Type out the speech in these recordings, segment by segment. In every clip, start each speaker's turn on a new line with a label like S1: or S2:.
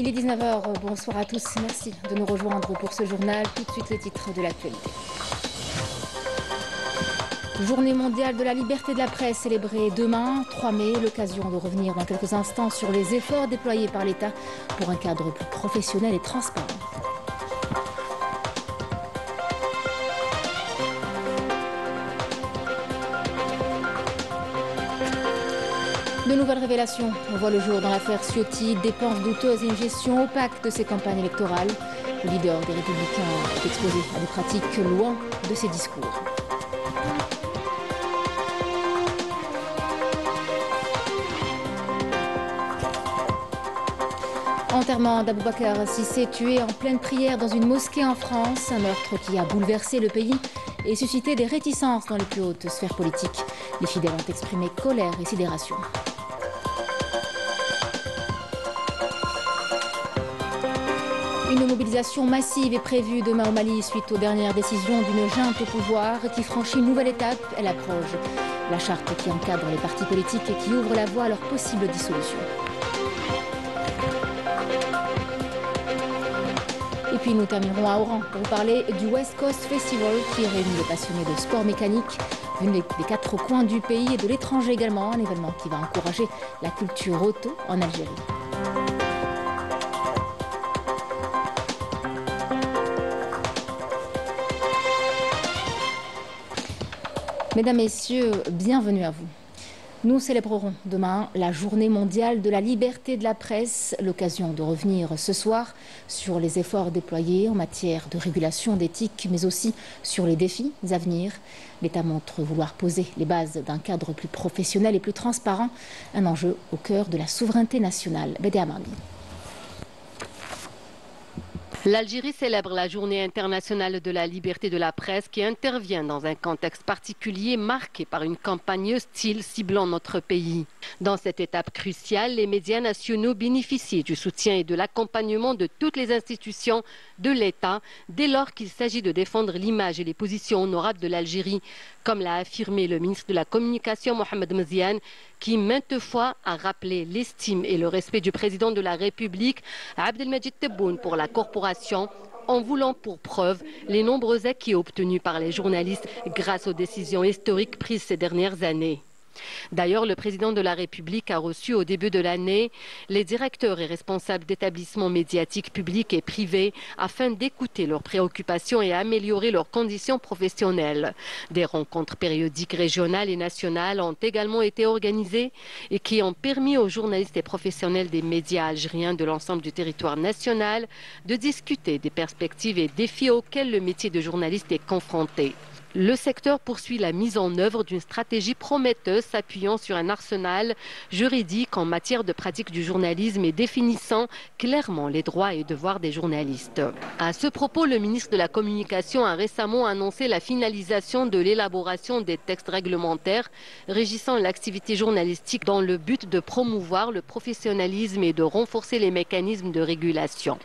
S1: Il est 19 h, bonsoir à tous, merci de nous rejoindre pour ce journal. Tout de suite les titres de l'actualité. Journée mondiale de la liberté de la presse célébrée demain, 3 mai, l'occasion de revenir dans quelques instants sur les efforts déployés par l'État pour un cadre plus professionnel et transparent. De nouvelles révélations voient le jour dans l'affaire Ciotti, dépenses douteuses et une gestion opaque de ses campagnes électorales. Le leader des Républicains est exposé à des pratiques loin de ses discours. Enterrement d'Aboubacar Cissé, tué en pleine prière dans une mosquée en France. Un meurtre qui a bouleversé le pays et suscité des réticences dans les plus hautes sphères politiques. Les fidèles ont exprimé colère et sidération. Une mobilisation massive est prévue demain au Mali suite aux dernières décisions d'une junte au pouvoir qui franchit une nouvelle étape. Elle approche la charte qui encadre les partis politiques et qui ouvre la voie à leur possible dissolution. Et puis nous terminerons à Oran pour vous parler du West Coast Festival qui réunit les passionnés de sport mécanique venus des 4 coins du pays et de l'étranger également. Un événement qui va encourager la culture auto en Algérie. Mesdames, Messieurs, bienvenue à vous. Nous célébrerons demain la journée mondiale de la liberté de la presse, l'occasion de revenir ce soir sur les efforts déployés en matière de régulation, d'éthique, mais aussi sur les défis à venir. L'État montre vouloir poser les bases d'un cadre plus professionnel et plus transparent, un enjeu au cœur de la souveraineté nationale. Bédé Mardi.
S2: L'Algérie célèbre la journée internationale de la liberté de la presse qui intervient dans un contexte particulier marqué par une campagne hostile ciblant notre pays. Dans cette étape cruciale, les médias nationaux bénéficient du soutien et de l'accompagnement de toutes les institutions de l'État dès lors qu'il s'agit de défendre l'image et les positions honorables de l'Algérie, comme l'a affirmé le ministre de la Communication Mohamed Mziane, qui maintes fois a rappelé l'estime et le respect du président de la République, Abdelmajid Tebboune, pour la corporation, en voulant pour preuve les nombreux acquis obtenus par les journalistes grâce aux décisions historiques prises ces dernières années. D'ailleurs, le président de la République a reçu au début de l'année les directeurs et responsables d'établissements médiatiques publics et privés afin d'écouter leurs préoccupations et améliorer leurs conditions professionnelles. Des rencontres périodiques régionales et nationales ont également été organisées et qui ont permis aux journalistes et professionnels des médias algériens de l'ensemble du territoire national de discuter des perspectives et défis auxquels le métier de journaliste est confronté. Le secteur poursuit la mise en œuvre d'une stratégie prometteuse s'appuyant sur un arsenal juridique en matière de pratique du journalisme et définissant clairement les droits et devoirs des journalistes. À ce propos, le ministre de la Communication a récemment annoncé la finalisation de l'élaboration des textes réglementaires régissant l'activité journalistique dans le but de promouvoir le professionnalisme et de renforcer les mécanismes de régulation.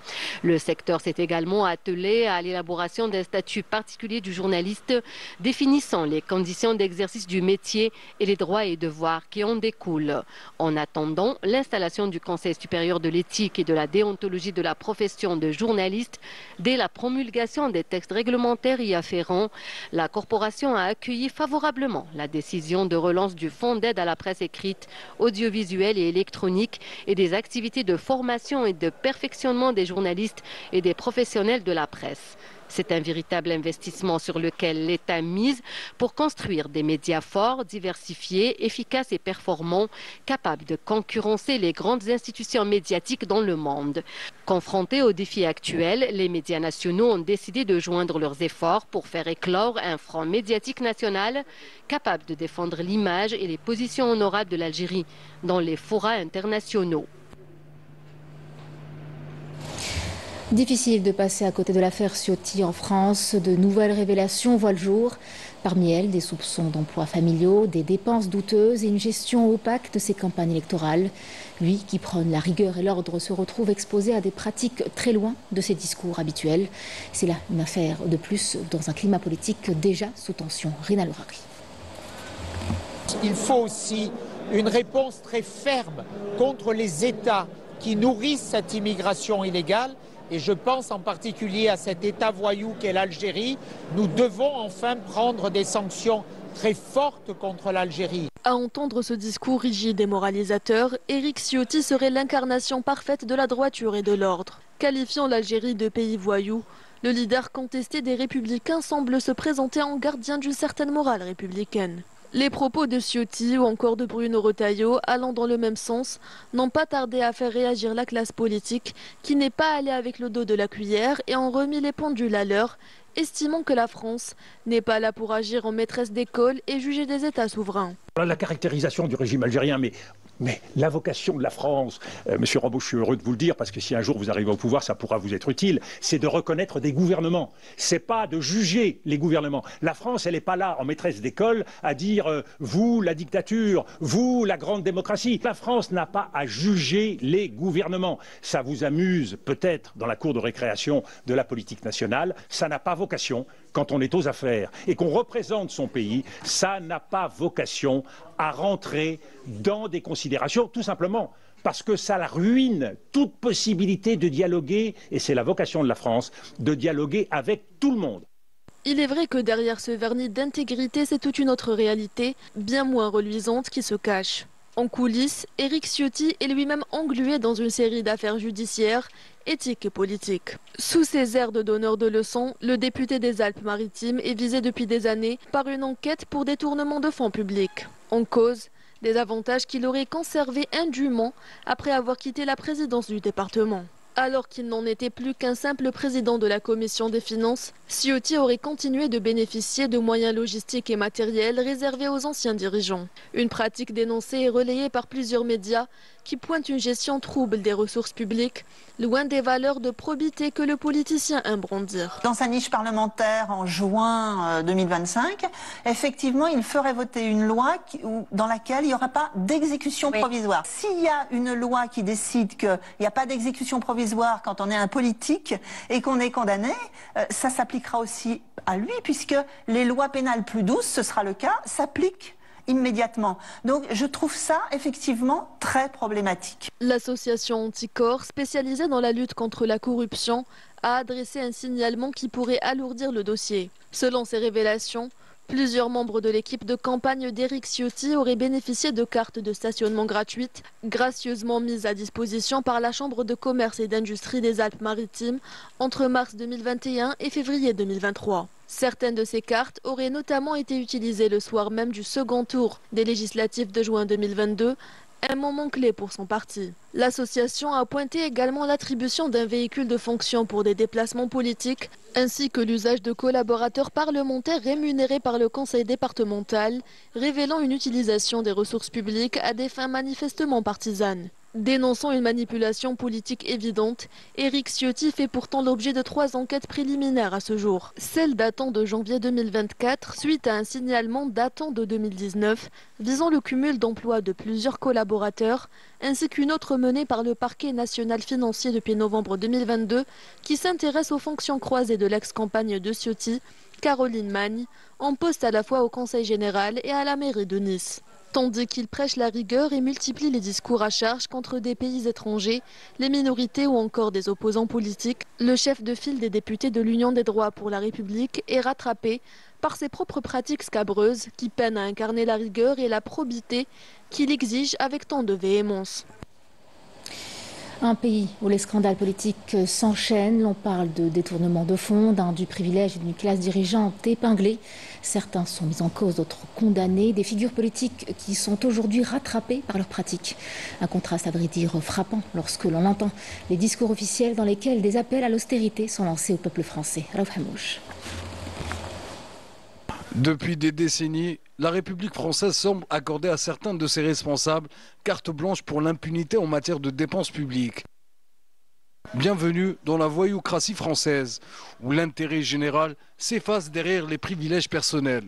S2: Le secteur s'est également attelé à l'élaboration d'un statut particulier du journaliste définissant les conditions d'exercice du métier et les droits et devoirs qui en découlent. En attendant l'installation du Conseil supérieur de l'éthique et de la déontologie de la profession de journaliste, dès la promulgation des textes réglementaires y afférents, la corporation a accueilli favorablement la décision de relance du Fonds d'aide à la presse écrite, audiovisuelle et électronique et des activités de formation et de perfectionnement des journalistes et des professionnels de la presse. C'est un véritable investissement sur lequel l'État mise pour construire des médias forts, diversifiés, efficaces et performants, capables de concurrencer les grandes institutions médiatiques dans le monde. Confrontés aux défis actuels, les médias nationaux ont décidé de joindre leurs efforts pour faire éclore un front médiatique national capable de défendre l'image et les positions honorables de l'Algérie dans les forats internationaux.
S1: Difficile de passer à côté de l'affaire Ciotti en France. De nouvelles révélations voient le jour. Parmi elles, des soupçons d'emplois familiaux, des dépenses douteuses et une gestion opaque de ses campagnes électorales. Lui, qui prône la rigueur et l'ordre, se retrouve exposé à des pratiques très loin de ses discours habituels. C'est là une affaire de plus dans un climat politique déjà sous tension. Rina Lohari.
S3: Il faut aussi une réponse très ferme contre les États qui nourrissent cette immigration illégale. Et je pense en particulier à cet État voyou qu'est l'Algérie. Nous devons enfin prendre des sanctions très fortes contre l'Algérie.
S4: À entendre ce discours rigide et moralisateur, Éric Ciotti serait l'incarnation parfaite de la droiture et de l'ordre. Qualifiant l'Algérie de pays voyou, le leader contesté des Républicains semble se présenter en gardien d'une certaine morale républicaine. Les propos de Ciotti ou encore de Bruno Retailleau, allant dans le même sens, n'ont pas tardé à faire réagir la classe politique, qui n'est pas allée avec le dos de la cuillère et en remis les pendules à l'heure, estimant que la France n'est pas là pour agir en maîtresse d'école et juger des États souverains.
S5: La caractérisation du régime algérien, mais la vocation de la France, Monsieur Rambaud, je suis heureux de vous le dire, parce que si un jour vous arrivez au pouvoir, ça pourra vous être utile, c'est de reconnaître des gouvernements. C'est pas de juger les gouvernements. La France, elle n'est pas là en maîtresse d'école à dire vous, la dictature, vous, la grande démocratie. La France n'a pas à juger les gouvernements. Ça vous amuse peut-être dans la cour de récréation de la politique nationale. Ça n'a pas vocation, quand on est aux affaires et qu'on représente son pays, ça n'a pas vocation à rentrer dans des considérations, tout simplement parce que ça ruine toute possibilité de dialoguer, et c'est la vocation de la France, de dialoguer avec tout le monde.
S4: Il est vrai que derrière ce vernis d'intégrité, c'est toute une autre réalité, bien moins reluisante, qui se cache. En coulisses, Éric Ciotti est lui-même englué dans une série d'affaires judiciaires, éthiques et politiques. Sous ses airs de donneur de leçons, le député des Alpes-Maritimes est visé depuis des années par une enquête pour détournement de fonds publics. En cause, des avantages qu'il aurait conservés indûment après avoir quitté la présidence du département. Alors qu'il n'en était plus qu'un simple président de la commission des finances, Ciotti aurait continué de bénéficier de moyens logistiques et matériels réservés aux anciens dirigeants. Une pratique dénoncée et relayée par plusieurs médias qui pointent une gestion trouble des ressources publiques, loin des valeurs de probité que le politicien aime brandir.
S6: Dans sa niche parlementaire en juin 2025, effectivement, il ferait voter une loi dans laquelle il n'y aura pas d'exécution provisoire. S'il y a une loi qui décide qu'il n'y a pas d'exécution provisoire quand on est un politique et qu'on est condamné, ça s'appliquera aussi à lui, puisque les lois pénales plus douces, ce sera le cas, s'appliquent immédiatement. Donc je trouve ça effectivement très problématique.
S4: L'association Anticorps, spécialisée dans la lutte contre la corruption, a adressé un signalement qui pourrait alourdir le dossier. Selon ces révélations, plusieurs membres de l'équipe de campagne d'Éric Ciotti auraient bénéficié de cartes de stationnement gratuites, gracieusement mises à disposition par la Chambre de commerce et d'industrie des Alpes-Maritimes entre mars 2021 et février 2023. Certaines de ces cartes auraient notamment été utilisées le soir même du second tour des législatives de juin 2022, un moment clé pour son parti. L'association a pointé également l'attribution d'un véhicule de fonction pour des déplacements politiques, ainsi que l'usage de collaborateurs parlementaires rémunérés par le conseil départemental, révélant une utilisation des ressources publiques à des fins manifestement partisanes. Dénonçant une manipulation politique évidente, Éric Ciotti fait pourtant l'objet de 3 enquêtes préliminaires à ce jour. Celle datant de janvier 2024, suite à un signalement datant de 2019, visant le cumul d'emplois de plusieurs collaborateurs, ainsi qu'une autre menée par le parquet national financier depuis novembre 2022, qui s'intéresse aux fonctions croisées de l'ex-campagne de Ciotti, Caroline Magne, en poste à la fois au Conseil général et à la mairie de Nice. Tandis qu'il prêche la rigueur et multiplie les discours à charge contre des pays étrangers, les minorités ou encore des opposants politiques, le chef de file des députés de l'Union des droits pour la République est rattrapé par ses propres pratiques scabreuses qui peinent à incarner la rigueur et la probité qu'il exige avec tant de véhémence.
S1: Un pays où les scandales politiques s'enchaînent. L'on parle de détournement de fonds, du privilège d'une classe dirigeante épinglée. Certains sont mis en cause, d'autres condamnés. Des figures politiques qui sont aujourd'hui rattrapées par leurs pratiques. Un contraste à vrai dire frappant lorsque l'on entend les discours officiels dans lesquels des appels à l'austérité sont lancés au peuple français. Raouf Hamouche.
S7: Depuis des décennies, la République française semble accorder à certains de ses responsables carte blanche pour l'impunité en matière de dépenses publiques. Bienvenue dans la voyoucratie française, où l'intérêt général s'efface derrière les privilèges personnels.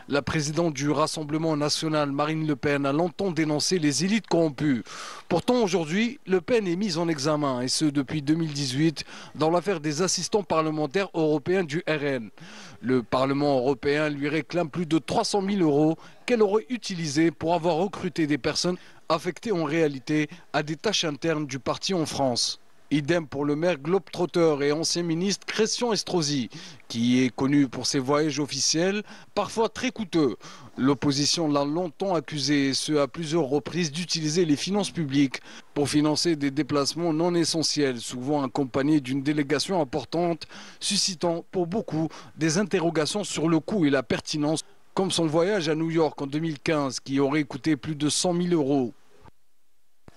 S7: La présidente du Rassemblement national, Marine Le Pen, a longtemps dénoncé les élites corrompues. Pourtant, aujourd'hui, Le Pen est mise en examen, et ce depuis 2018, dans l'affaire des assistants parlementaires européens du RN. Le Parlement européen lui réclame plus de 300 000 € qu'elle aurait utilisés pour avoir recruté des personnes affectées en réalité à des tâches internes du parti en France. Idem pour le maire globetrotter et ancien ministre Christian Estrosi, qui est connu pour ses voyages officiels, parfois très coûteux. L'opposition l'a longtemps accusé, et ce à plusieurs reprises, d'utiliser les finances publiques pour financer des déplacements non essentiels, souvent accompagnés d'une délégation importante, suscitant pour beaucoup des interrogations sur le coût et la pertinence, comme son voyage à New York en 2015, qui aurait coûté plus de 100 000 €.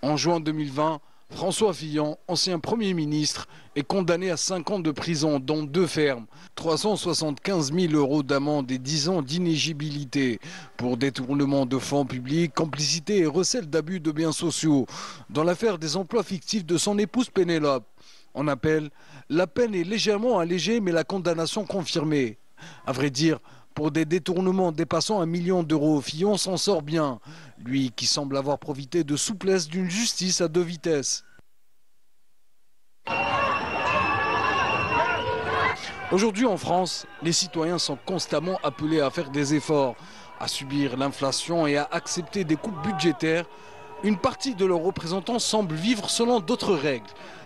S7: En juin 2020, François Fillon, ancien Premier ministre, est condamné à 5 ans de prison, dont 2 fermes, 375 000 € d'amende et 10 ans d'inéligibilité pour détournement de fonds publics, complicité et recel d'abus de biens sociaux. Dans l'affaire des emplois fictifs de son épouse Pénélope, en appel, la peine est légèrement allégée, mais la condamnation confirmée. À vrai dire, pour des détournements dépassant 1 million d'euros, Fillon s'en sort bien, lui qui semble avoir profité de souplesse d'une justice à 2 vitesses. Aujourd'hui en France, les citoyens sont constamment appelés à faire des efforts, à subir l'inflation et à accepter des coupes budgétaires. Une partie de leurs représentants semble vivre selon d'autres règles.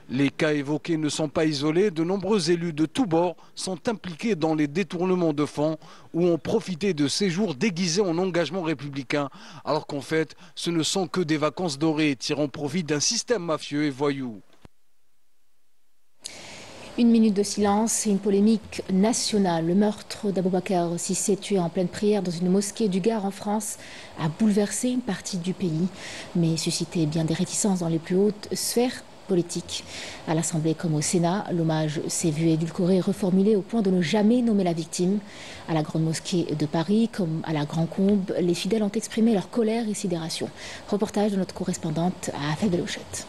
S7: Les cas évoqués ne sont pas isolés. De nombreux élus de tous bords sont impliqués dans les détournements de fonds ou ont profité de séjours déguisés en engagement républicain, alors qu'en fait, ce ne sont que des vacances dorées tirant profit d'un système mafieux et voyou.
S1: Une minute de silence et une polémique nationale. Le meurtre d'Aboubacar Cissé, tué en pleine prière dans une mosquée du Gard en France, a bouleversé une partie du pays, mais suscité bien des réticences dans les plus hautes sphères politiques. À l'Assemblée comme au Sénat, l'hommage s'est vu édulcoré et reformulé au point de ne jamais nommer la victime. À la Grande Mosquée de Paris, comme à la Grand Combe, les fidèles ont exprimé leur colère et sidération. Reportage de notre correspondante à Faidelochette.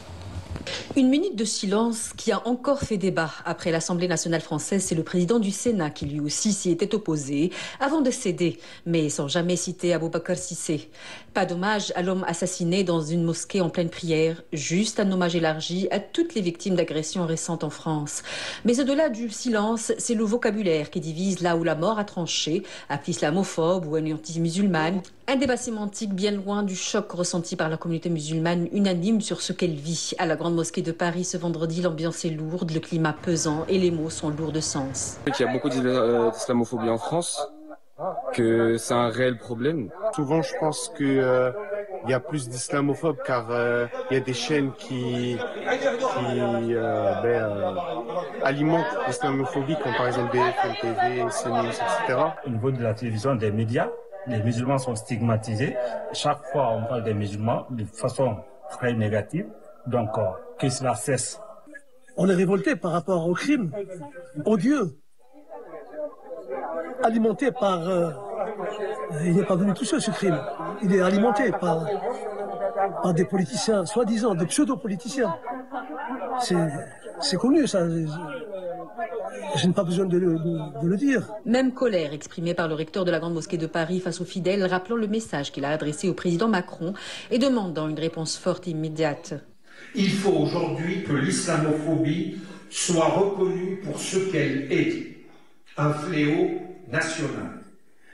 S8: Une minute de silence qui a encore fait débat après l'Assemblée nationale française. C'est le président du Sénat qui lui aussi s'y était opposé avant de céder, mais sans jamais citer Aboubacar Cissé. Pas d'hommage à l'homme assassiné dans une mosquée en pleine prière, juste un hommage élargi à toutes les victimes d'agressions récentes en France. Mais au-delà du silence, c'est le vocabulaire qui divise là où la mort a tranché, appelé islamophobe ou anti-musulmane. Un débat sémantique bien loin du choc ressenti par la communauté musulmane unanime sur ce qu'elle vit. À la Grande Mosquée de Paris ce vendredi, l'ambiance est lourde, le climat pesant et les mots sont lourds de sens.
S9: Il y a beaucoup d'islamophobie en France, que c'est un réel problème.
S10: Souvent, je pense qu'il y a plus d'islamophobes car il y a des chaînes qui alimentent l'islamophobie, comme par exemple BFM TV, CNews, etc.
S11: Au niveau de la télévision, des médias, les musulmans sont stigmatisés. Chaque fois, on parle des musulmans de façon très négative. Donc, que cela cesse.
S12: On est révolté par rapport au crime odieux, alimenté par... il n'est pas venu tout seul, ce crime. Il est alimenté par des politiciens, soi-disant, des pseudo-politiciens. C'est connu, ça. Je n'ai pas besoin de le dire.
S8: Même colère exprimée par le recteur de la Grande Mosquée de Paris face aux fidèles, rappelant le message qu'il a adressé au président Macron et demandant une réponse forte et immédiate.
S13: Il faut aujourd'hui que l'islamophobie soit reconnue pour ce qu'elle est, un fléau national.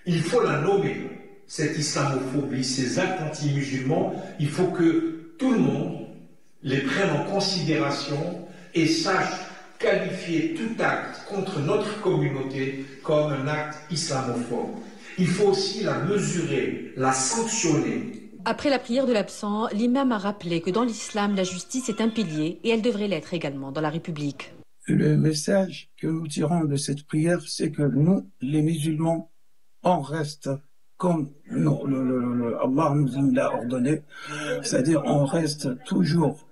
S13: Il faut la nommer, cette islamophobie, ces actes anti-musulmans. Il faut que tout le monde les prenne en considération et sache qualifier tout acte contre notre communauté comme un acte islamophobe. Il faut aussi la mesurer, la sanctionner.
S8: Après la prière de l'absent, l'imam a rappelé que dans l'islam, la justice est un pilier et elle devrait l'être également dans la République.
S14: Le message que nous tirons de cette prière, c'est que nous, les musulmans, on reste comme Allah nous l'a ordonné, c'est-à-dire on reste toujours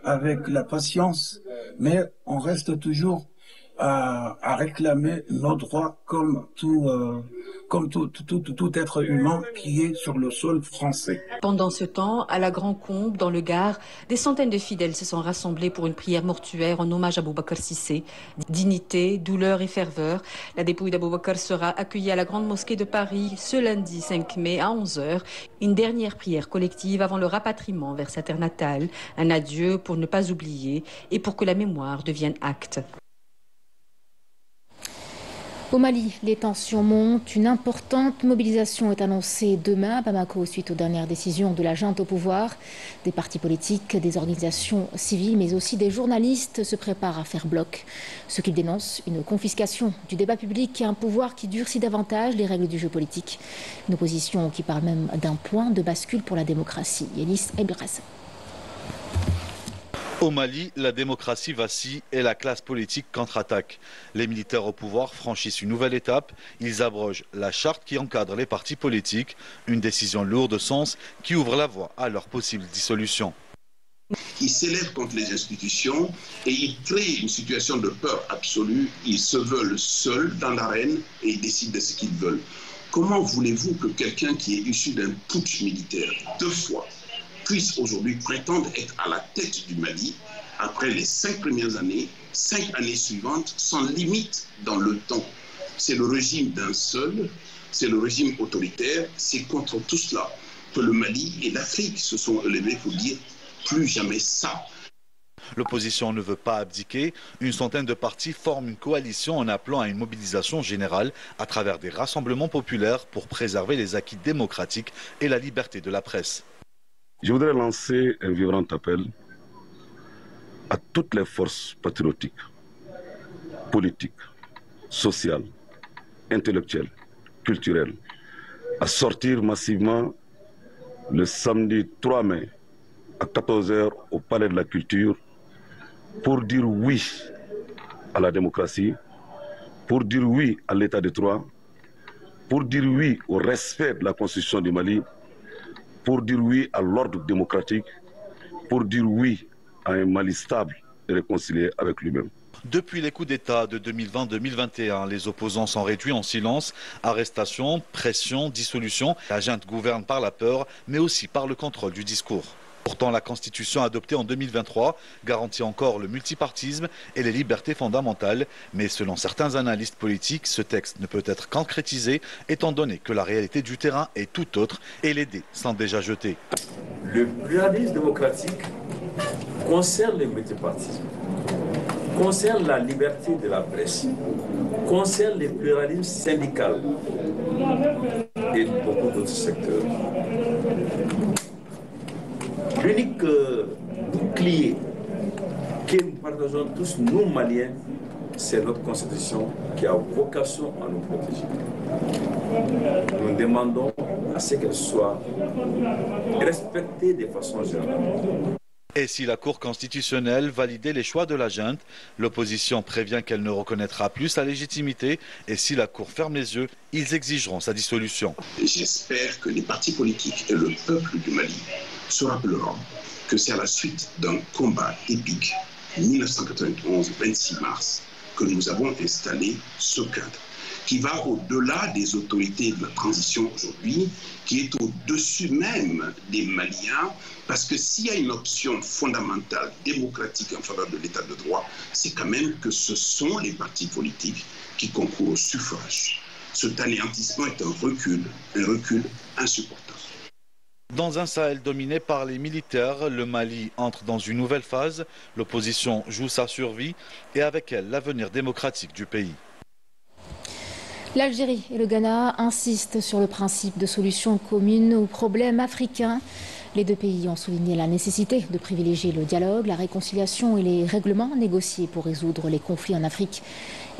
S14: avec la patience, mais on reste toujours à réclamer nos droits comme tout être humain qui est sur le sol français.
S8: Pendant ce temps, à la Grand Combe, dans le Gard, des centaines de fidèles se sont rassemblés pour une prière mortuaire en hommage à Boubacar Cissé. Dignité, douleur et ferveur, la dépouille d'Aboubacar sera accueillie à la Grande Mosquée de Paris ce lundi 5 mai à 11h. Une dernière prière collective avant le rapatriement vers sa terre natale, un adieu pour ne pas oublier et pour que la mémoire devienne acte.
S1: Au Mali, les tensions montent. Une importante mobilisation est annoncée demain à Bamako suite aux dernières décisions de la junte au pouvoir. Des partis politiques, des organisations civiles, mais aussi des journalistes se préparent à faire bloc. Ce qu'ils dénoncent, une confiscation du débat public et un pouvoir qui durcit davantage les règles du jeu politique. Une opposition qui parle même d'un point de bascule pour la démocratie. Yanis Ebras.
S15: Au Mali, la démocratie vacille et la classe politique contre-attaque. Les militaires au pouvoir franchissent une nouvelle étape. Ils abrogent la charte qui encadre les partis politiques, une décision lourde de sens qui ouvre la voie à leur possible dissolution.
S16: Ils s'élèvent contre les institutions et ils créent une situation de peur absolue. Ils se veulent seuls dans l'arène et ils décident de ce qu'ils veulent. Comment voulez-vous que quelqu'un qui est issu d'un putsch militaire 2 fois puisse aujourd'hui prétendre être à la tête du Mali après les 5 premières années, 5 années suivantes, sans limite dans le temps? C'est le régime d'un seul, c'est le régime autoritaire, c'est contre tout cela que le Mali et l'Afrique se sont élevés pour dire plus jamais ça.
S15: L'opposition ne veut pas abdiquer. Une centaine de partis forment une coalition en appelant à une mobilisation générale à travers des rassemblements populaires pour préserver les acquis démocratiques et la liberté de la presse.
S17: Je voudrais lancer un vibrant appel à toutes les forces patriotiques, politiques, sociales, intellectuelles, culturelles, à sortir massivement le samedi 3 mai à 14h au Palais de la Culture pour dire oui à la démocratie, pour dire oui à l'état de droit, pour dire oui au respect de la Constitution du Mali, pour dire oui à l'ordre démocratique, pour dire oui à un Mali stable et réconcilié avec lui-même.
S15: Depuis les coups d'État de 2020-2021, les opposants sont réduits en silence. Arrestations, pression, dissolution. La junte gouverne par la peur, mais aussi par le contrôle du discours. Pourtant, la Constitution adoptée en 2023 garantit encore le multipartisme et les libertés fondamentales. Mais selon certains analystes politiques, ce texte ne peut être concrétisé étant donné que la réalité du terrain est tout autre et les dés sont déjà jetés.
S18: Le pluralisme démocratique concerne le multipartisme, concerne la liberté de la presse, concerne le pluralisme syndical et beaucoup d'autres secteurs. L'unique bouclier que nous partageons tous, nous Maliens, c'est notre Constitution qui a vocation à nous protéger. Nous demandons à ce qu'elle soit respectée de façon générale.
S15: Et si la Cour constitutionnelle validait les choix de la junte, l'opposition prévient qu'elle ne reconnaîtra plus sa légitimité. Et si la Cour ferme les yeux, ils exigeront sa dissolution.
S16: J'espère que les partis politiques et le peuple du Mali se rappelleront que c'est à la suite d'un combat épique, 1991-26 mars, que nous avons installé ce cadre, qui va au-delà des autorités de la transition aujourd'hui, qui est au-dessus même des Maliens, parce que s'il y a une option fondamentale, démocratique en faveur de l'état de droit, c'est quand même que ce sont les partis politiques qui concourent au suffrage. Cet anéantissement est un recul insupportable.
S15: Dans un Sahel dominé par les militaires, le Mali entre dans une nouvelle phase. L'opposition joue sa survie et avec elle l'avenir démocratique du pays.
S1: L'Algérie et le Ghana insistent sur le principe de solution commune aux problèmes africains. Les 2 pays ont souligné la nécessité de privilégier le dialogue, la réconciliation et les règlements négociés pour résoudre les conflits en Afrique,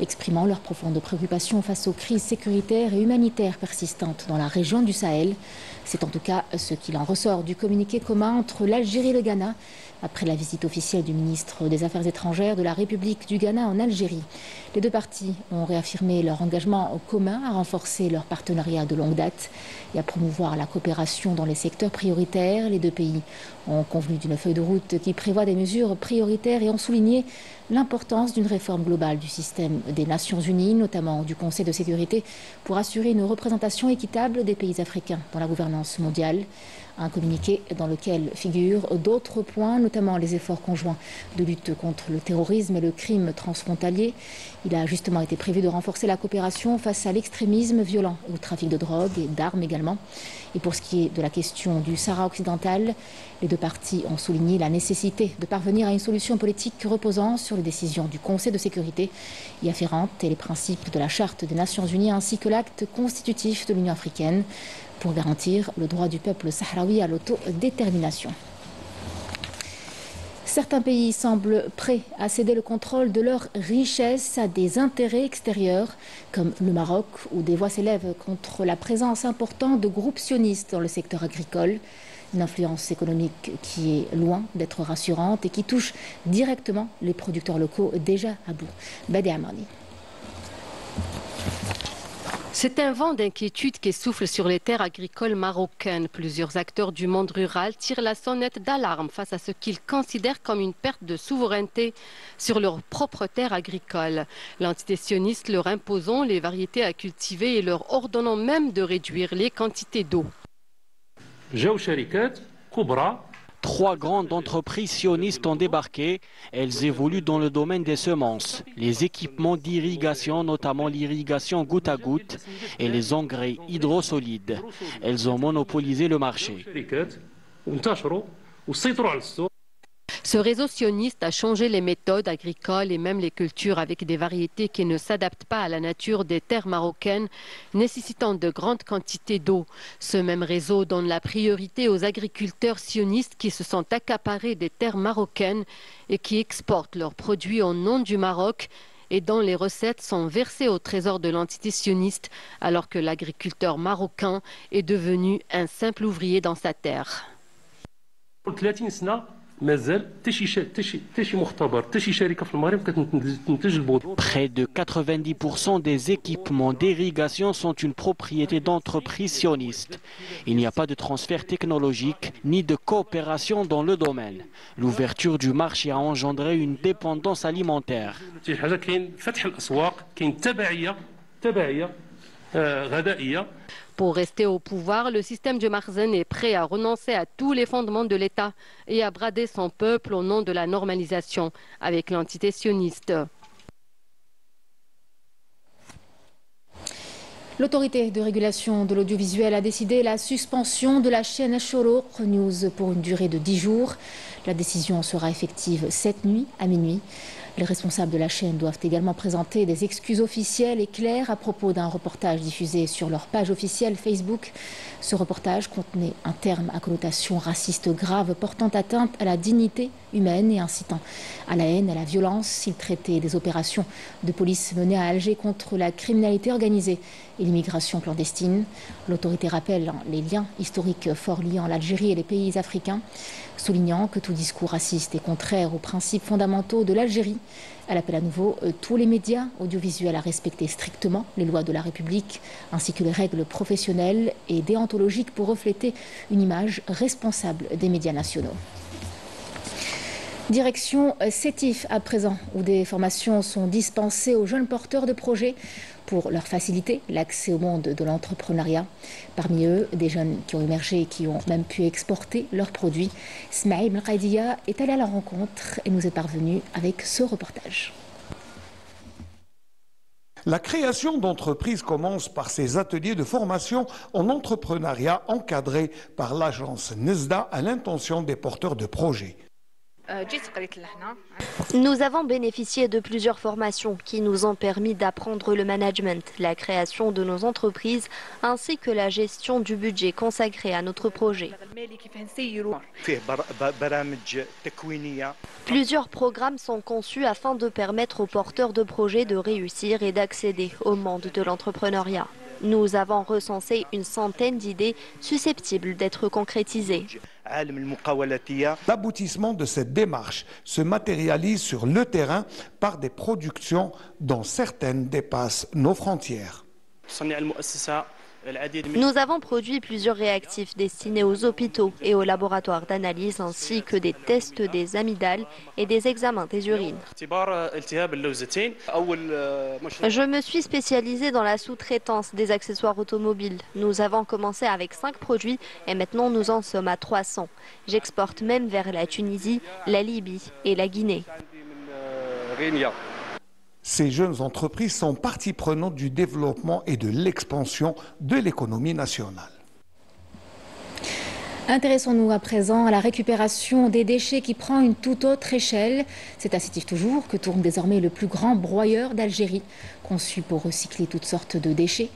S1: exprimant leur profonde préoccupation face aux crises sécuritaires et humanitaires persistantes dans la région du Sahel. C'est en tout cas ce qu'il en ressort du communiqué commun entre l'Algérie et le Ghana, après la visite officielle du ministre des Affaires étrangères de la République du Ghana en Algérie. Les 2 parties ont réaffirmé leur engagement commun à renforcer leur partenariat de longue date et à promouvoir la coopération dans les secteurs prioritaires. Les 2 pays ont convenu d'une feuille de route qui prévoit des mesures prioritaires et ont souligné l'importance d'une réforme globale du système des Nations Unies, notamment du Conseil de sécurité, pour assurer une représentation équitable des pays africains dans la gouvernance mondiale. Un communiqué dans lequel figurent d'autres points, notamment les efforts conjoints de lutte contre le terrorisme et le crime transfrontalier. Il a justement été prévu de renforcer la coopération face à l'extrémisme violent et au trafic de drogue et d'armes également. Et pour ce qui est de la question du Sahara occidental, les deux parties ont souligné la nécessité de parvenir à une solution politique reposant sur les décisions du Conseil de sécurité y afférentes et les principes de la Charte des Nations Unies ainsi que l'acte constitutif de l'Union africaine pour garantir le droit du peuple sahraoui à l'autodétermination. Certains pays semblent prêts à céder le contrôle de leurs richesses à des intérêts extérieurs, comme le Maroc, où des voix s'élèvent contre la présence importante de groupes sionistes dans le secteur agricole. Une influence économique qui est loin d'être rassurante et qui touche directement les producteurs locaux déjà à bout. Badi Amani.
S2: C'est un vent d'inquiétude qui souffle sur les terres agricoles marocaines. Plusieurs acteurs du monde rural tirent la sonnette d'alarme face à ce qu'ils considèrent comme une perte de souveraineté sur leurs propres terres agricoles. L'entité sioniste leur imposant les variétés à cultiver et leur ordonnant même de réduire les quantités d'eau.
S19: 3 grandes entreprises sionistes ont débarqué. Elles évoluent dans le domaine des semences, les équipements d'irrigation, notamment l'irrigation goutte à goutte, et les engrais hydrosolides. Elles ont monopolisé le marché.
S2: Ce réseau sioniste a changé les méthodes agricoles et même les cultures avec des variétés qui ne s'adaptent pas à la nature des terres marocaines, nécessitant de grandes quantités d'eau. Ce même réseau donne la priorité aux agriculteurs sionistes qui se sont accaparés des terres marocaines et qui exportent leurs produits au nom du Maroc et dont les recettes sont versées au trésor de l'entité sioniste alors que l'agriculteur marocain est devenu un simple ouvrier dans sa terre.
S19: Près de 90% des équipements d'irrigation sont une propriété d'entreprises sionistes. Il n'y a pas de transfert technologique ni de coopération dans le domaine. L'ouverture du marché a engendré une dépendance alimentaire.
S2: Pour rester au pouvoir, le système de Marzen est prêt à renoncer à tous les fondements de l'État et à brader son peuple au nom de la normalisation avec l'entité sioniste.
S1: L'autorité de régulation de l'audiovisuel a décidé la suspension de la chaîne Shorouk News pour une durée de 10 jours. La décision sera effective cette nuit à minuit. Les responsables de la chaîne doivent également présenter des excuses officielles et claires à propos d'un reportage diffusé sur leur page officielle Facebook. Ce reportage contenait un terme à connotation raciste grave portant atteinte à la dignité humaine et incitant à la haine et à la violence. Il traitait des opérations de police menées à Alger contre la criminalité organisée et l'immigration clandestine. L'autorité rappelle les liens historiques forts liant l'Algérie et les pays africains, soulignant que tout discours raciste est contraire aux principes fondamentaux de l'Algérie. Elle appelle à nouveau tous les médias audiovisuels à respecter strictement les lois de la République ainsi que les règles professionnelles et déontologiques pour refléter une image responsable des médias nationaux. Direction Sétif à présent, où des formations sont dispensées aux jeunes porteurs de projets pour leur faciliter l'accès au monde de l'entrepreneuriat. Parmi eux, des jeunes qui ont émergé et qui ont même pu exporter leurs produits. Smaïl Mlqaidia est allé à la rencontre et nous est parvenu avec ce reportage.
S20: La création d'entreprises commence par ces ateliers de formation en entrepreneuriat encadrés par l'agence NESDA à l'intention des porteurs de projets.
S21: Nous avons bénéficié de plusieurs formations qui nous ont permis d'apprendre le management, la création de nos entreprises ainsi que la gestion du budget consacré à notre projet. Plusieurs programmes sont conçus afin de permettre aux porteurs de projets de réussir et d'accéder au monde de l'entrepreneuriat. Nous avons recensé une centaine d'idées susceptibles d'être concrétisées.
S20: L'aboutissement de cette démarche se matérialise sur le terrain par des productions dont certaines dépassent nos frontières.
S21: Nous avons produit plusieurs réactifs destinés aux hôpitaux et aux laboratoires d'analyse ainsi que des tests des amygdales et des examens des urines. Je me suis spécialisée dans la sous-traitance des accessoires automobiles. Nous avons commencé avec 5 produits et maintenant nous en sommes à 300. J'exporte même vers la Tunisie, la Libye et la Guinée.
S20: Ces jeunes entreprises sont partie prenante du développement et de l'expansion de l'économie nationale.
S1: Intéressons-nous à présent à la récupération des déchets qui prend une toute autre échelle. C'est à Sétif toujours que tourne désormais le plus grand broyeur d'Algérie, conçu pour recycler toutes sortes de déchets.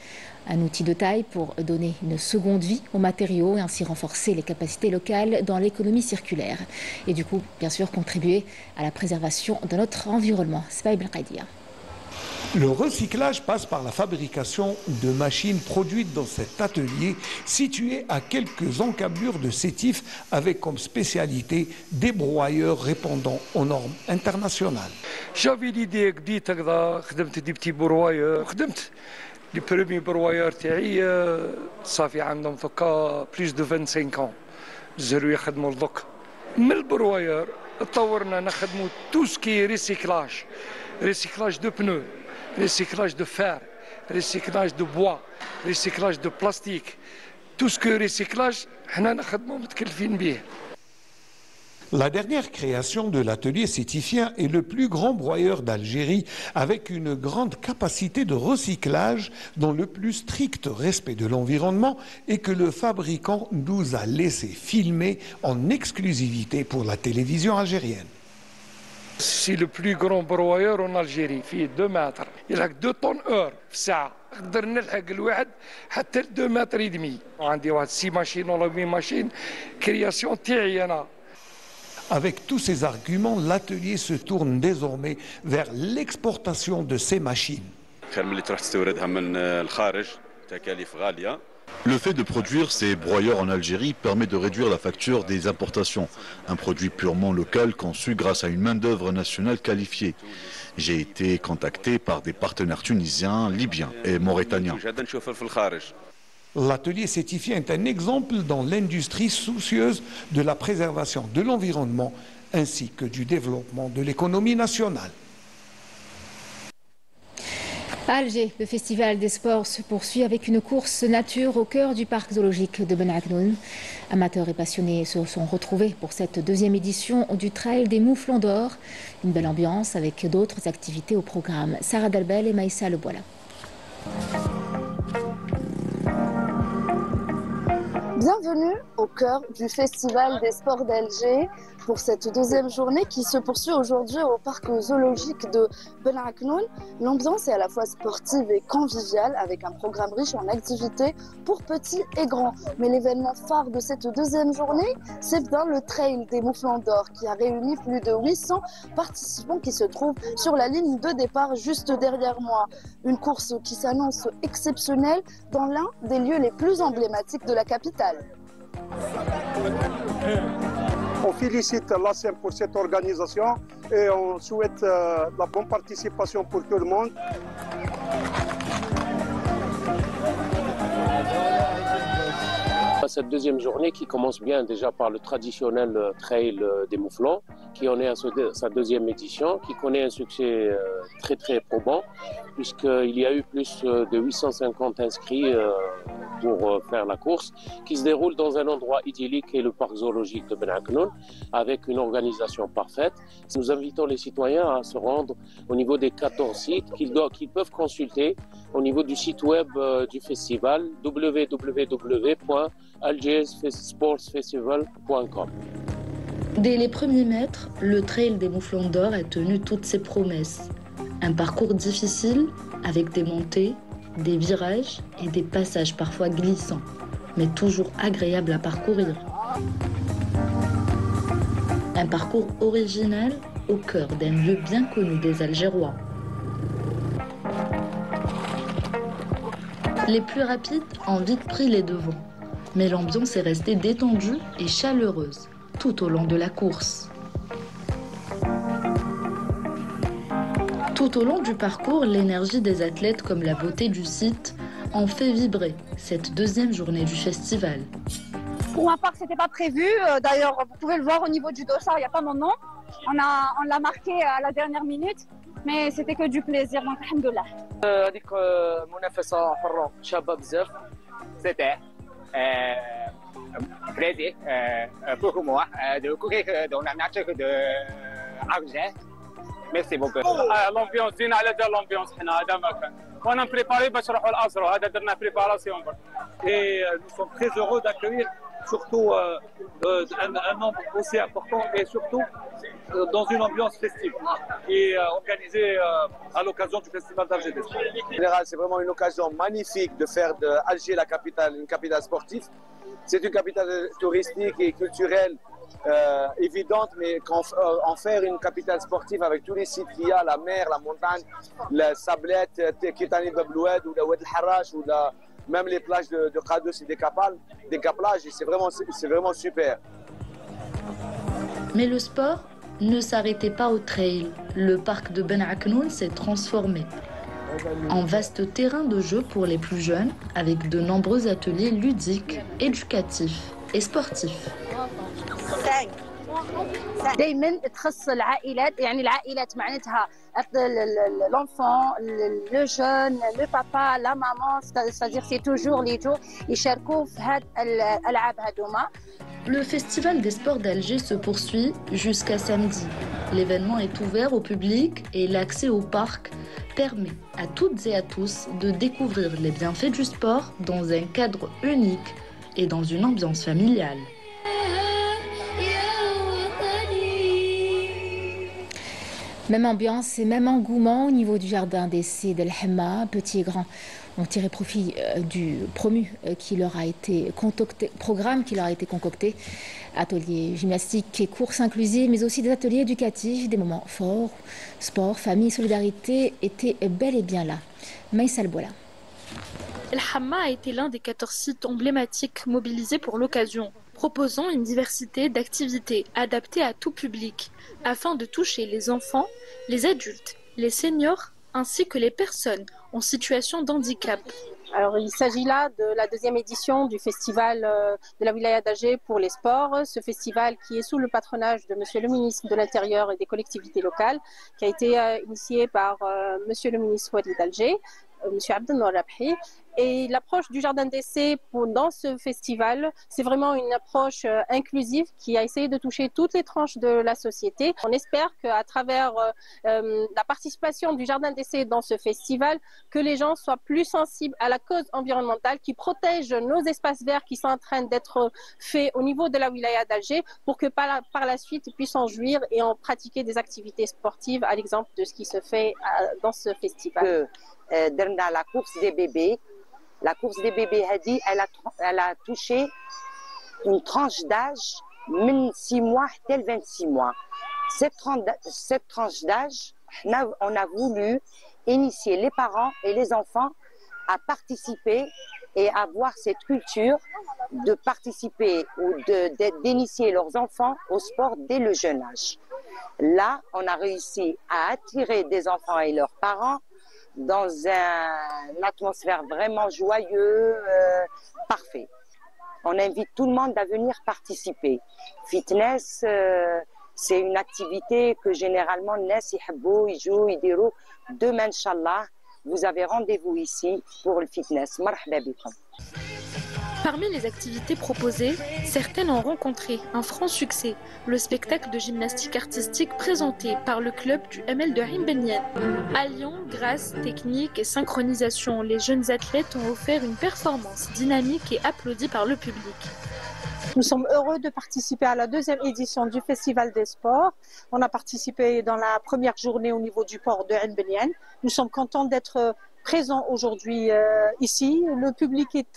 S1: Un outil de taille pour donner une seconde vie aux matériaux et ainsi renforcer les capacités locales dans l'économie circulaire. Et du coup, bien sûr, contribuer à la préservation de notre environnement. Sbaïb El-Qaidia.
S20: Le recyclage passe par la fabrication de machines produites dans cet atelier situé à quelques encablures de Sétif avec comme spécialité des broyeurs répondant aux normes internationales.
S3: J'avais l'idée que des petits broyeurs. Les premiers broyeurs ça fait plus de 25 ans. زروا يخدموا الضك. من البروير تطورنا نخدموا tout ce qui est recyclage. Recyclage de pneus, recyclage de fer, recyclage de bois, recyclage de plastique. Tout ce que recyclage, حنا نخدموا متكلفين به.
S20: La dernière création de l'atelier sétifien est le plus grand broyeur d'Algérie avec une grande capacité de recyclage dans le plus strict respect de l'environnement et que le fabricant nous a laissé filmer en exclusivité pour la télévision algérienne.
S3: C'est le plus grand broyeur en Algérie, il fait 2 mètres. Il a 2 tonnes heure في ساعة. نقدر نلحق الواحد حتى 2 متر ودمي. عندي واحد 6 ماشين ولا 8 ماشين كرياسيون تاعي أنا.
S20: Avec tous ces arguments, l'atelier se tourne désormais vers l'exportation de ces machines.
S15: Le fait de produire ces broyeurs en Algérie permet de réduire la facture des importations. Un produit purement local conçu grâce à une main-d'œuvre nationale qualifiée. J'ai été contacté par des partenaires tunisiens, libyens et mauritaniens.
S20: L'atelier sétifien est un exemple dans l'industrie soucieuse de la préservation de l'environnement ainsi que du développement de l'économie nationale.
S1: À Alger, le festival des sports se poursuit avec une course nature au cœur du parc zoologique de Ben Aknoun. Amateurs et passionnés se sont retrouvés pour cette 2e édition du Trail des Mouflons d'Or. Une belle ambiance avec d'autres activités au programme. Sarah Dalbel et Maïssa Leboila.
S22: Bienvenue au cœur du Festival des sports d'Alger pour cette 2e journée qui se poursuit aujourd'hui au parc zoologique de Ben Aknoun. L'ambiance est à la fois sportive et conviviale avec un programme riche en activités pour petits et grands. Mais l'événement phare de cette 2e journée, c'est bien le Trail des Mouflons d'Or qui a réuni plus de 800 participants qui se trouvent sur la ligne de départ juste derrière moi. Une course qui s'annonce exceptionnelle dans l'un des lieux les plus emblématiques de la capitale.
S23: On félicite l'ASEM pour cette organisation et on souhaite la bonne participation pour tout le monde.
S24: Cette 2e journée qui commence bien déjà par le traditionnel Trail des Mouflons, qui en est à sa 2e édition, qui connaît un succès très très probant, puisqu'il y a eu plus de 850 inscrits pour faire la course, qui se déroule dans un endroit idyllique qui est le parc zoologique de Ben Aknoun, avec une organisation parfaite. Nous invitons les citoyens à se rendre au niveau des 14 sites qu'ils peuvent consulter au niveau du site web du festival www.algersportsfestival.com.
S22: Dès les premiers mètres, le Trail des Mouflons d'Or a tenu toutes ses promesses. Un parcours difficile avec des montées, des virages et des passages parfois glissants, mais toujours agréables à parcourir. Un parcours original au cœur d'un lieu bien connu des Algérois. Les plus rapides ont vite pris les devants, mais l'ambiance est restée détendue et chaleureuse tout au long de la course. Tout au long du parcours, l'énergie des athlètes comme la beauté du site
S4: ont fait vibrer cette deuxième journée du festival.
S5: Pour ma part, c'était pas prévu. D'ailleurs, vous pouvez le voir au niveau du dossard, il n'y a pas mon nom. On l'a marqué à la dernière minute, mais c'était que du plaisir. Donc, alhamdoulilah.
S6: هذيك منافسة حرة شابة بزاف. C'était crazy pour moi de courir dans la nature de Argent. Merci beaucoup.
S7: l'ambiance زينة على جال l'ambiance حنا هذا ما كان. وانا بريباري باش نروحوا الازرو هذا درنا بريباراسيون برك.
S25: Et nous sommes très heureux d'accueillir surtout un nombre aussi important et surtout dans une ambiance festive qui est organisée à l'occasion du Festival d'Alger des Sports.
S26: En général, c'est vraiment une occasion magnifique de faire d'Alger une capitale sportive. C'est une capitale touristique et culturelle évidente, mais en faire une capitale sportive avec tous les sites qu'il y a, la mer, la montagne, la sablette, Kitani Babloued ou la Oued el-Harrach ou même les plages de Qadous et des caplages, c'est vraiment super.
S4: Mais le sport ne s'arrêtait pas au trail. Le parc de Ben Aknoun s'est transformé en vaste terrain de jeu pour les plus jeunes, avec de nombreux ateliers ludiques, éducatifs et sportifs.
S5: دائما تخص العائلات يعني العائلات معناتها l'enfant, le jeune, le papa, la maman, c'est-à-dire c'est toujours les deux يشاركوا في هاد الألعاب هذوما.
S4: Le Festival des sports d'Alger se poursuit jusqu'à samedi. L'événement est ouvert au public et l'accès au parc permet à toutes et à tous de découvrir les bienfaits du sport dans un cadre unique et dans une ambiance familiale.
S1: Même ambiance et même engouement au niveau du jardin d'essai d'El Hemma. Petits et grands ont tiré profit du programme qui leur a été concocté. Ateliers gymnastiques et courses inclusives, mais aussi des ateliers éducatifs, des moments forts. Sport, famille, solidarité étaient bel et bien là. Maïssa Bouala.
S27: El Hamma a été l'un des 14 sites emblématiques mobilisés pour l'occasion, proposant une diversité d'activités adaptées à tout public, afin de toucher les enfants, les adultes, les seniors, ainsi que les personnes en situation de handicap.
S5: Alors, il s'agit là de la deuxième édition du festival de la Wilaya d'Alger pour les sports. Ce festival qui est sous le patronage de Monsieur le ministre de l'Intérieur et des collectivités locales, qui a été initié par Monsieur le ministre Walid d'Alger, Monsieur Abdelnour Rabhi. Et l'approche du jardin d'essai dans ce festival, c'est vraiment une approche inclusive qui a essayé de toucher toutes les tranches de la société. On espère qu'à travers la participation du jardin d'essai dans ce festival, que les gens soient plus sensibles à la cause environnementale, qui protège nos espaces verts qui sont en train d'être faits au niveau de la wilaya d'Alger, pour que par la suite ils puissent en jouir et en pratiquer des activités sportives, à l'exemple de ce qui se fait dans ce festival.
S28: Dans la course des bébés. La course des bébés, elle a touché une tranche d'âge, 6 mois, tel 26 mois. Cette tranche d'âge, on a voulu initier les parents et les enfants à participer et à avoir cette culture de participer ou d'initier leurs enfants au sport dès le jeune âge. Là, on a réussi à attirer des enfants et leurs parents dans une atmosphère vraiment joyeuse, parfait. On invite tout le monde à venir participer. Fitness, c'est une activité que généralement les gens ils jouent, ils diront. Demain, Inch'Allah, vous avez rendez-vous ici pour le fitness. Marhaba bikum.
S27: Parmi les activités proposées, certaines ont rencontré un franc succès. Le spectacle de gymnastique artistique présenté par le club du ML de Himbenian. Alliant grâce, technique et synchronisation, les jeunes athlètes ont offert une performance dynamique et applaudie par le public.
S5: Nous sommes heureux de participer à la deuxième édition du Festival des sports. On a participé dans la première journée au niveau du port de Himbenian. Nous sommes contents d'être présents aujourd'hui ici. Le public est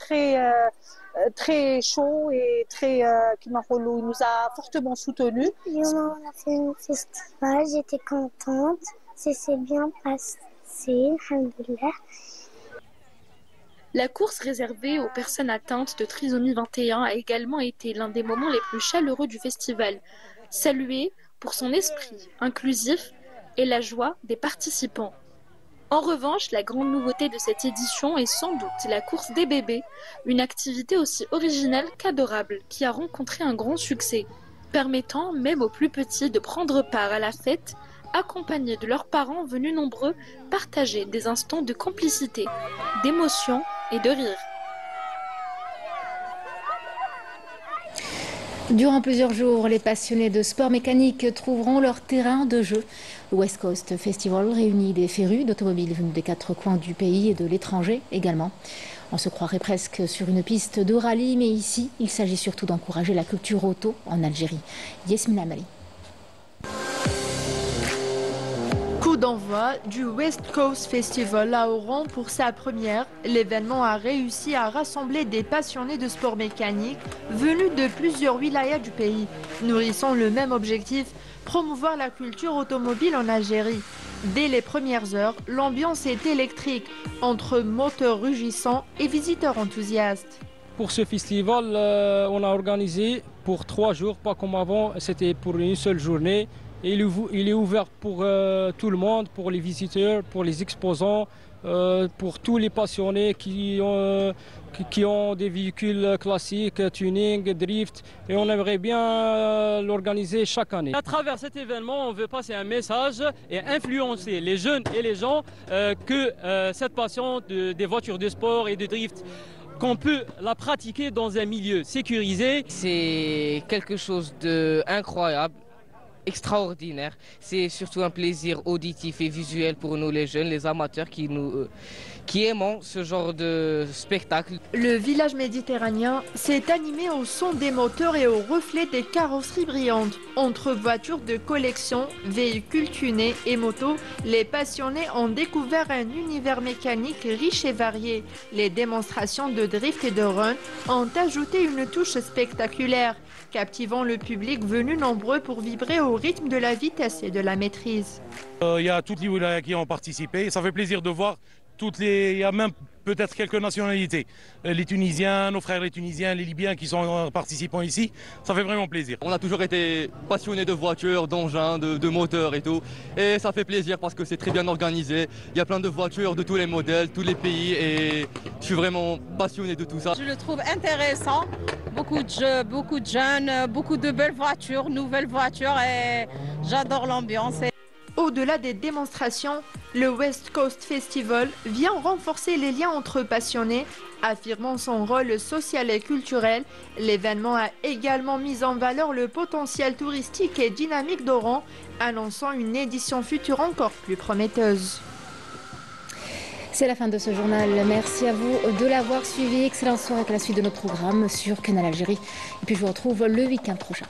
S5: très chaud et il nous a fortement soutenus.
S29: On a fait un festival, j'étais contente, ça s'est bien passé, alhamdoulilah.
S27: La course réservée aux personnes atteintes de trisomie 21 a également été l'un des moments les plus chaleureux du festival, salué pour son esprit inclusif et la joie des participants. En revanche, la grande nouveauté de cette édition est sans doute la course des bébés, une activité aussi originale qu'adorable qui a rencontré un grand succès, permettant même aux plus petits de prendre part à la fête, accompagnés de leurs parents venus nombreux partager des instants de complicité, d'émotion et de rire.
S1: Durant plusieurs jours, les passionnés de sport mécanique trouveront leur terrain de jeu. Le West Coast Festival réunit des férus d'automobiles venus des 4 coins du pays et de l'étranger également. On se croirait presque sur une piste de rallye, mais ici, il s'agit surtout d'encourager la culture auto en Algérie. Yasmina Amali.
S8: Coup d'envoi du West Coast Festival à Oran pour sa première. L'événement a réussi à rassembler des passionnés de sport mécanique venus de plusieurs wilayas du pays, nourrissant le même objectif, promouvoir la culture automobile en Algérie. Dès les premières heures, l'ambiance est électrique, entre moteurs rugissants et visiteurs enthousiastes.
S9: Pour ce festival, on a organisé pour 3 jours, pas comme avant, c'était pour une seule journée. Il est ouvert pour tout le monde, pour les visiteurs, pour les exposants, pour tous les passionnés qui ont des véhicules classiques, tuning, drift. Et on aimerait bien l'organiser chaque année. À travers cet événement, on veut passer un message et influencer les jeunes et les gens que cette passion des voitures de sport et de drift, qu'on peut la pratiquer dans un milieu sécurisé.
S10: C'est quelque chose d'incroyable. Extraordinaire. C'est surtout un plaisir auditif et visuel pour nous les jeunes, les amateurs qui aimons ce genre de spectacle.
S8: Le village méditerranéen s'est animé au son des moteurs et au reflet des carrosseries brillantes. Entre voitures de collection, véhicules tunés et motos, les passionnés ont découvert un univers mécanique riche et varié. Les démonstrations de drift et de run ont ajouté une touche spectaculaire, captivant le public venu nombreux pour vibrer au rythme de la vitesse et de la maîtrise.
S11: Il y a toutes les wilayas qui ont participé. Ça fait plaisir de voir il y a même peut-être quelques nationalités. Les Tunisiens, nos frères les Tunisiens, les Libyens qui sont participants ici. Ça fait vraiment plaisir.
S12: On a toujours été passionnés de voitures, d'engins, de moteurs et tout. Et ça fait plaisir parce que c'est très bien organisé. Il y a plein de voitures de tous les modèles, tous les pays. Et je suis vraiment passionné de tout ça.
S13: Je le trouve intéressant. Beaucoup de jeunes, beaucoup de belles voitures, nouvelles voitures. Et j'adore l'ambiance.
S8: Au-delà des démonstrations, le West Coast Festival vient renforcer les liens entre passionnés, affirmant son rôle social et culturel. L'événement a également mis en valeur le potentiel touristique et dynamique d'Oran, annonçant une édition future encore plus prometteuse.
S1: C'est la fin de ce journal. Merci à vous de l'avoir suivi. Excellente soirée avec la suite de notre programme sur Canal Algérie. Et puis je vous retrouve le week-end prochain.